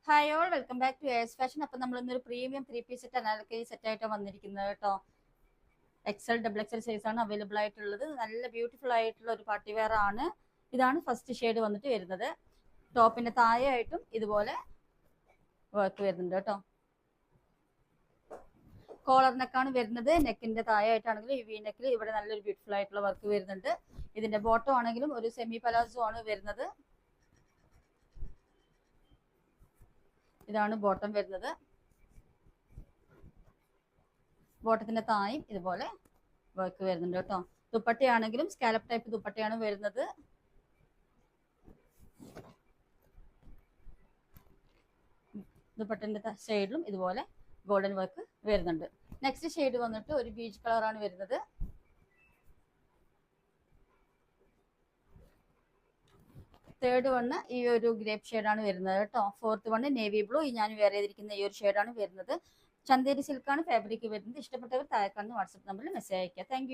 Hi all, welcome back to എയർസ് fashion. അപ്പം നമ്മൾ ഇന്നൊരു premium 3 piece set anarkali set ആയിട്ട് വന്നിരിക്കുന്നത് കേട്ടോ. എക്സൽ ഡബിൾ എക്സൽ സൈസ് ആണ് അവൈലബിൾ ആയിട്ടുള്ളത്. നല്ല ബ്യൂട്ടിഫുൾ ആയിട്ടുള്ള ഒരു പാർട്ടി വെയർ ആണ്. ഇതാണ് ഫസ്റ്റ് ഷെയ്ഡ് വന്നിട്ട് വരുന്നത്. ടോപ്പിന്റെ താഴെയായിട്ടും ഇതുപോലെ വർക്ക് വരുന്നുണ്ട് കേട്ടോ. കോളർ നെക്കാണ് വരുന്നത്. നെക്കിന്റെ താഴെയായിട്ടാണെങ്കിലും ഈ വി നെക്കിൽ ഇവിടെ നല്ലൊരു ബ്യൂട്ടിഫുൾ ആയിട്ടുള്ള വർക്ക് വരുന്നുണ്ട്. ഇതിന്റെ ബോട്ടം ആണെങ്കിലും ഒരു സെമി പലാസോ ആണ് വരുന്നത്. ഇതാണ് ബോട്ടം വരുന്നത്. ബോട്ടത്തിന്റെ താഴെയും ഇതുപോലെ വർക്ക് വരുന്നുണ്ട് കേട്ടോ. ദുപ്പട്ടയാണെങ്കിലും സ്കാലപ്പ് ടൈപ്പ് ദുപ്പട്ടയാണ് വരുന്നത്. ദുപ്പട്ടന്റെ സൈഡിലും ഇതുപോലെ ഗോൾഡൻ വർക്ക് വരുന്നുണ്ട്. നെക്സ്റ്റ് ഷെയ്ഡ് വന്നിട്ട് ഒരു ബീച്ച് കളറാണ് വരുന്നത്. തേർഡ് വണ് ഈ ഒരു ഗ്രേപ്പ് ഷെയ്ഡാണ് വരുന്നത് കേട്ടോ. ഫോർത്ത് വണ് നേവി ബ്ലൂ, ഞാൻ വേറെ ചെയ്തിരിക്കുന്ന ഈ ഒരു ഷെയ്ഡാണ് വരുന്നത്. ചന്തേരി സിൽക്കാണ് ഫാബ്രിക് വരുന്നത്. ഇഷ്ടപ്പെട്ടവർ താഴെ കാണുന്ന വാട്സ്ആപ്പ് നമ്പറിൽ മെസ്സേജ് അയക്കുക. താങ്ക്